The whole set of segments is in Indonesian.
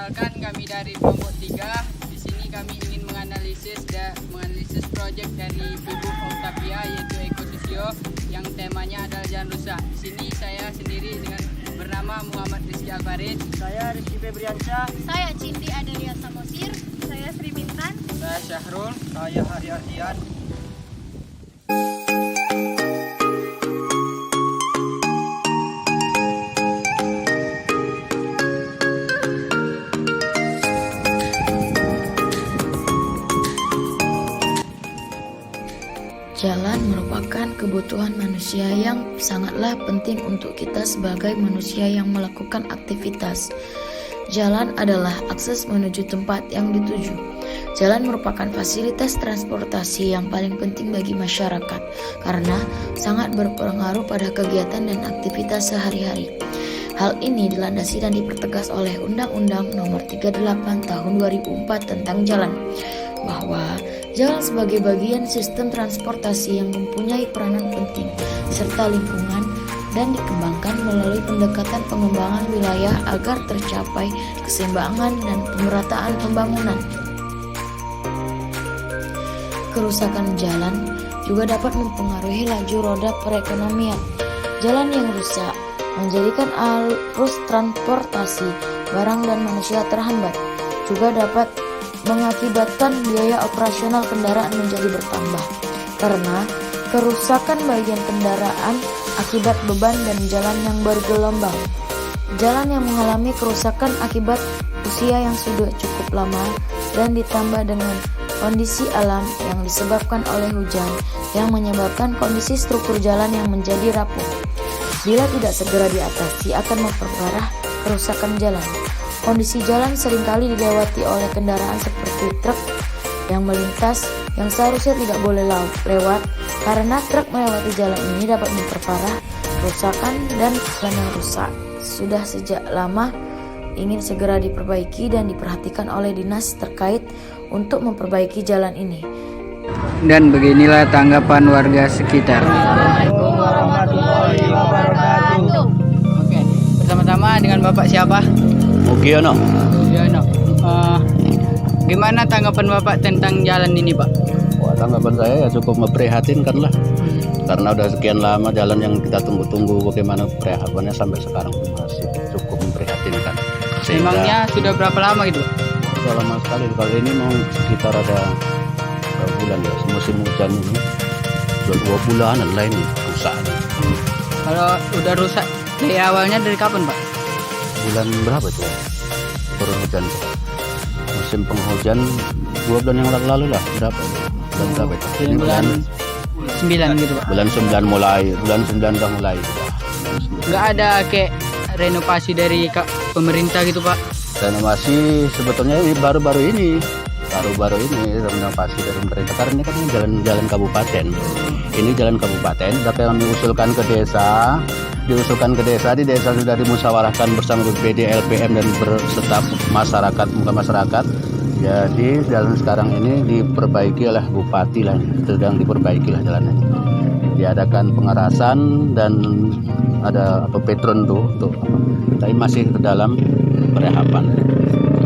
Perkenalkan, kami dari kelompok 3. Di sini kami ingin menganalisis proyek dari Ibu Octavia, yaitu Ekosisio, yang temanya adalah jalan rusak. Di sini saya sendiri dengan bernama Muhammad Rizky Alfarid. Saya Rizky Febriansyah. Saya Cindy Adelia Samosir. Saya Sri Mintan. Saya Syahrul. Saya Hari Ardian. Jalan merupakan kebutuhan manusia yang sangatlah penting untuk kita sebagai manusia yang melakukan aktivitas. Jalan adalah akses menuju tempat yang dituju. Jalan merupakan fasilitas transportasi yang paling penting bagi masyarakat karena sangat berpengaruh pada kegiatan dan aktivitas sehari-hari. Hal ini dilandasi dan dipertegas oleh Undang-Undang Nomor 38 Tahun 2004 tentang Jalan, bahwa jalan sebagai bagian sistem transportasi yang mempunyai peranan penting serta lingkungan dan dikembangkan melalui pendekatan pengembangan wilayah agar tercapai keseimbangan dan pemerataan pembangunan. Kerusakan jalan juga dapat mempengaruhi laju roda perekonomian. Jalan yang rusak menjadikan arus transportasi barang dan manusia terhambat, juga dapat mengakibatkan biaya operasional kendaraan menjadi bertambah karena kerusakan bagian kendaraan akibat beban dan jalan yang bergelombang. Jalan yang mengalami kerusakan akibat usia yang sudah cukup lama dan ditambah dengan kondisi alam yang disebabkan oleh hujan yang menyebabkan kondisi struktur jalan yang menjadi rapuh. Bila tidak segera diatasi akan memperparah kerusakan jalan. Kondisi jalan seringkali dilewati oleh kendaraan seperti truk yang melintas yang seharusnya tidak boleh lewat karena truk melewati jalan ini dapat memperparah kerusakan dan jalan yang rusak sudah sejak lama ingin segera diperbaiki dan diperhatikan oleh dinas terkait untuk memperbaiki jalan ini. Dan beginilah tanggapan warga sekitar. Assalamualaikum warahmatullahi wabarakatuh. Oke, bersama-sama dengan Bapak siapa? Mugiono. Yono. Gimana tanggapan Bapak tentang jalan ini, Pak? Wah, tanggapan saya ya cukup memprihatinkan lah. Karena udah sekian lama jalan yang kita tunggu-tunggu, bagaimana perhatiannya sampai sekarang pun masih cukup memprihatinkan. Emangnya sudah berapa lama gitu, Pak? Sudah lama sekali. Kali ini mau sekitar ada berapa bulan ya, musim hujan ini. Sudah 2 bulanan lah ini rusak. Kalau udah rusak dari awalnya dari kapan, Pak? Bulan berapa tuh turun hujan tuh? Musim penghujan 2 bulan yang lalu lah. Berapa itu? Ini bulan 9 gitu, Pak. bulan 9 mulai. Bulan 9 udah mulai. Nggak ada kayak renovasi dari pemerintah gitu, Pak? Renovasi sebetulnya baru-baru ini renovasi dari pemerintah karena ini kan jalan kabupaten. Ini jalan kabupaten, tapi yang diusulkan ke desa, di desa sudah dimusyawarahkan bersama BPD, LPM dan berserta masyarakat, masyarakat. Jadi jalan sekarang ini diperbaiki oleh bupati lah, sedang diperbaiki lah jalannya. Diadakan pengerasan dan ada petron tuh, tapi masih ke dalam perehapan,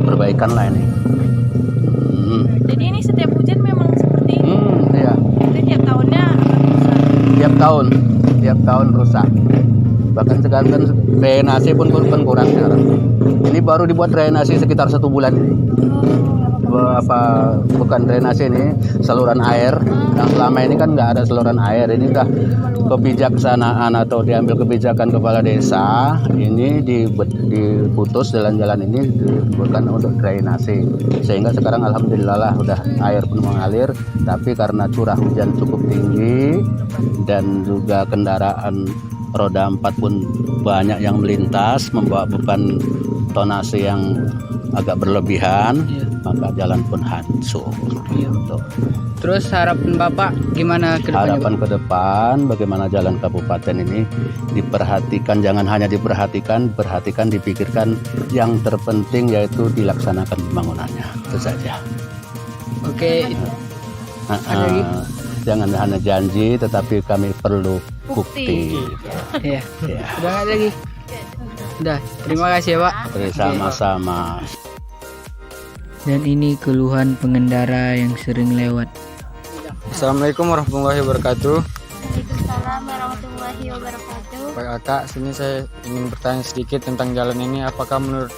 perbaikan lah ini. Jadi ini setiap hujan memang seperti ini. Iya. Jadi tiap tahunnya akan rusak. Tiap tahun rusak. Bahkan sekarang kan drainase pun kurang sekarang. Ini baru dibuat drainase sekitar 1 bulan ini. Bukan drainase ini, saluran air. Yang selama ini kan nggak ada saluran air. Ini udah kebijaksanaan atau diambil kebijakan kepala desa. Ini diputus jalan-jalan ini bukan untuk drainase. Sehingga sekarang alhamdulillah lah udah air pun mengalir. Tapi karena curah hujan cukup tinggi dan juga kendaraan roda 4 pun banyak yang melintas membawa beban tonase yang agak berlebihan, maka jalan pun hancur. Terus harapan Bapak gimana ke depannya? Harapan ke depan bagaimana jalan kabupaten ini diperhatikan, jangan hanya diperhatikan, dipikirkan, yang terpenting yaitu dilaksanakan pembangunannya. Itu saja. Oke. Ada lagi? Jangan hanya janji, tetapi kami perlu bukti. Iya. Udah nggak lagi? Udah. Terima kasih ya, Pak. Sama-sama. Dan ini keluhan pengendara yang sering lewat. Assalamualaikum warahmatullahi wabarakatuh. Waalaikumsalam warahmatullahi wabarakatuh. Pak Kakak, sini saya ingin bertanya sedikit tentang jalan ini. Apakah menurut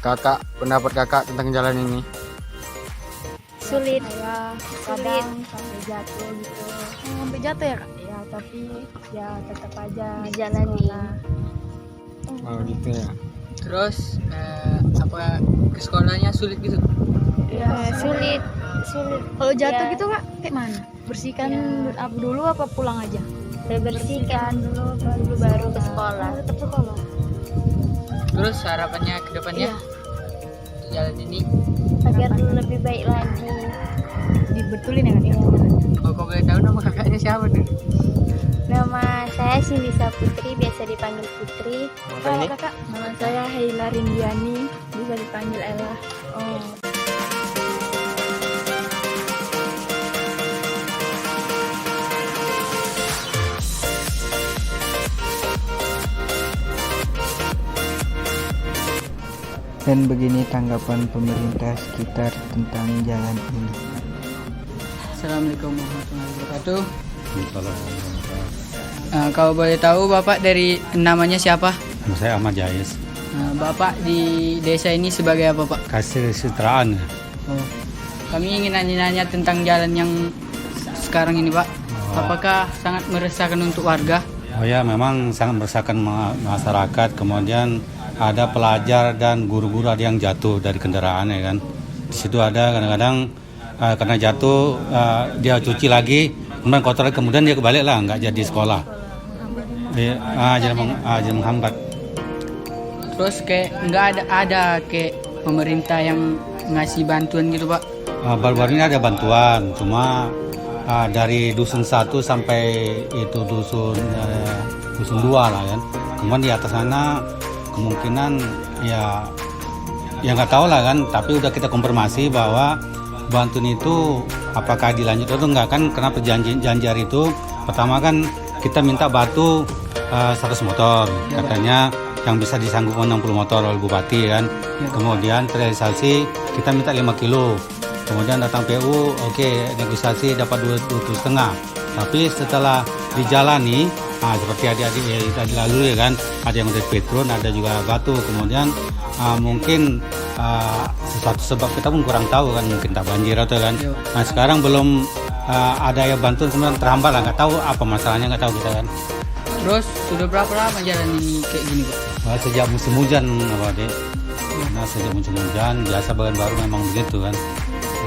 Kakak, pendapat Kakak tentang jalan ini? Sulit. Kadang sampai jatuh gitu. Sampai jatuh ya Kak? Ya, tapi ya tetap aja Dijalani. Oh gitu ya. Terus apa ke sekolahnya sulit gitu? sulit. Kalau jatuh Ya. gitu Kak, kayak mana? Bersihkan Ya. apa dulu apa pulang aja? Bersihkan dulu baru ke sekolah. Tetap sekolah. Terus harapannya ke depannya Iya. untuk jalan ini? Agar lebih baik lagi. Dibetulin ya Kak? Ya. Oh, kau boleh tahu nama kakaknya siapa dulu? Nama saya Silisa Putri, biasa dipanggil Putri. Kalau Kakak, nama saya Heila Rindiani, bisa dipanggil Ella. Oh. Dan begini tanggapan pemerintah sekitar tentang jalan ini. Assalamualaikum warahmatullahi wabarakatuh. Kalau boleh tahu Bapak dari namanya siapa? Saya Ahmad Jais, Bapak di desa ini sebagai apa Pak? kasih kesetaraan. Oh. Kami ingin nanya-nanya tentang jalan yang sekarang ini Pak. Apakah sangat meresahkan untuk warga? Oh ya, memang sangat meresahkan masyarakat. Kemudian ada pelajar dan guru-guru ada yang jatuh dari kendaraan ya kan. Di situ ada kadang-kadang karena jatuh dia cuci lagi, kemudian kotor lagi, kemudian dia kebalik lah, nggak jadi sekolah. Jadi menghambat. Terus kayak nggak ada kayak pemerintah yang ngasih bantuan gitu Pak? Baru-baru ini ada bantuan, cuma dari dusun 1 sampai itu dusun 2 lah kan. Kemudian di atas sana kemungkinan ya nggak tahu lah kan. Tapi udah kita konfirmasi bahwa bantuan itu apakah dilanjut atau enggak kan? Karena perjanjian itu pertama kan kita minta batu 100 motor katanya yang bisa disanggupkan 60 motor oleh bupati kan. Kemudian terrealisasi kita minta 5 kilo. Kemudian datang PU, oke, negosiasi dapat 2,5. Tapi setelah dijalani, seperti adik-adik tadi lalu ya kan, ada yang dari Petron, ada juga batu. Kemudian mungkin sesuatu sebab kita pun kurang tahu kan, mungkin tak banjir atau kan. Nah sekarang belum ada yang bantuan, kemudian terhambat lah, nggak tahu apa masalahnya, nggak tahu kita kan. Terus sudah berapa lama jalan ini kayak gini Pak? Sejak musim hujan apa deh. Nah sejak musim hujan biasa bahan baru memang begitu kan.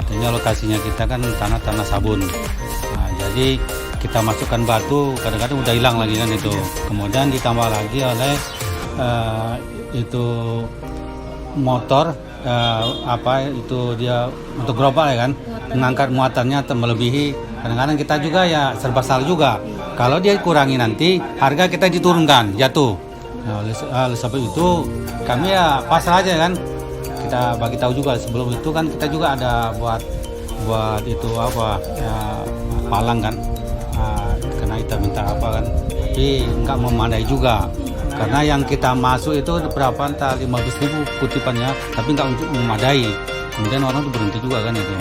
Artinya lokasinya kita kan tanah sabun. Nah, jadi kita masukkan batu kadang-kadang udah hilang lagi kan itu. Kemudian ditambah lagi oleh itu motor itu dia untuk gerobak ya kan, mengangkat muatannya melebihi. Kadang-kadang kita juga ya serba salah juga. Kalau dia kurangi nanti harga kita diturunkan, jatuh. Nah, oleh sebab itu kami ya pasrah aja kan. Kita bagi tahu juga sebelum itu kan kita juga ada buat itu apa ya, palang kan. Karena kita minta apa kan, tapi nggak memadai juga. Karena yang kita masuk itu berapa entah 15.000 kutipannya, tapi nggak untuk memadai. Kemudian orang tuh berhenti juga kan itu.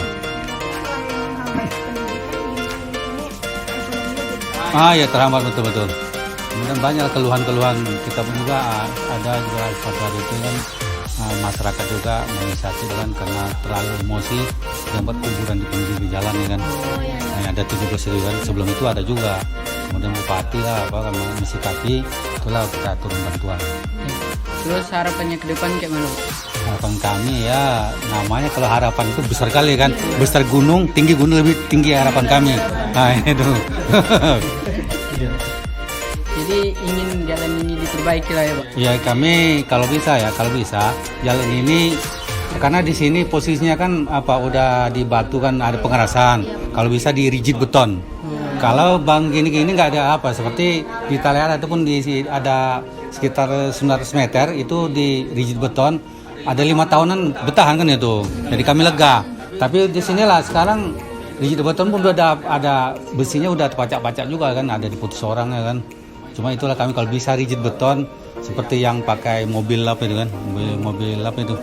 Ya terhambat betul-betul. Kemudian banyak keluhan-keluhan kita pun juga ada juga suatu hari itu kan masyarakat juga menginisiasi kan karena terlalu emosi dan buat kuburan di pinggir jalan ya kan. Ada 17 kan sebelum itu ada juga. Kemudian bupati lah apa mensikapi, itulah kita turun bantuan. Terus harapannya ke depan kayak mana? Harapan kami ya namanya kalau harapan itu besar kali kan, besar gunung, tinggi gunung lebih tinggi harapan kami. Nah itu. Jadi ingin jalan ini diperbaiki lah ya Pak? Ya kami kalau bisa jalan ini karena di sini posisinya kan udah di batu kan ada pengerasan. Kalau bisa di rigid beton. Kalau bang gini nggak ada seperti di Talian ataupun ada sekitar 900 meter itu di rigid beton ada 5 tahunan bertahan kan itu. Jadi kami lega. Tapi di sinilah sekarang rigid beton pun udah ada besinya udah terpacak-pacak juga kan, ada diputus orang ya kan. Cuma itulah kami kalau bisa rigid beton seperti yang pakai mobil apa itu kan, mobil apa itu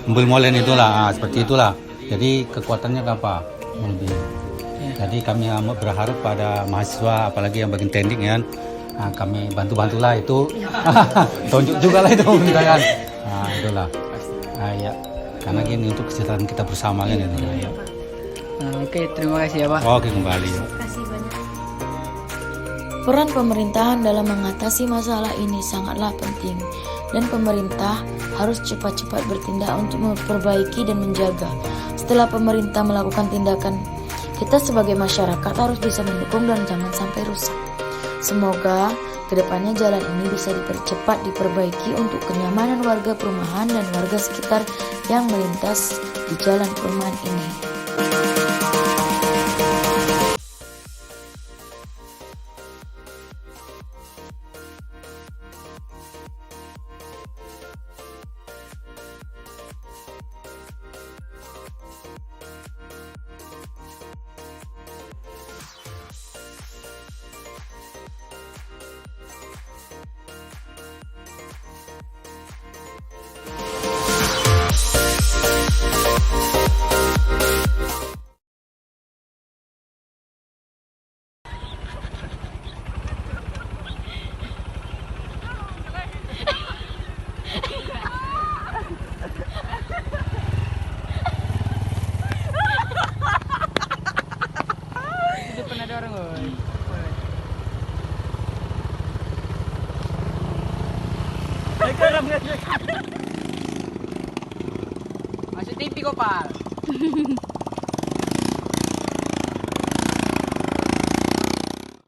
molen itulah, seperti itulah. Jadi kekuatannya apa? Lebih. Jadi kami berharap pada mahasiswa, apalagi yang bagian teknik ya, kami bantu-bantulah itu, tunjuk juga lah itu kan. Nah, itulah. Ya, karena gini untuk kesejahteraan kita bersama kan itu. Ya. Oke, terima kasih ya Pak. Oke, kembali. Ya. Peran pemerintahan dalam mengatasi masalah ini sangatlah penting, dan pemerintah harus cepat-cepat bertindak untuk memperbaiki dan menjaga. Setelah pemerintah melakukan tindakan, kita sebagai masyarakat harus bisa mendukung dan jangan sampai rusak. Semoga kedepannya jalan ini bisa dipercepat, diperbaiki untuk kenyamanan warga perumahan dan warga sekitar yang melintas di jalan perumahan ini. Itu pernah ada orang, woy. Masuk TV kok, Pak.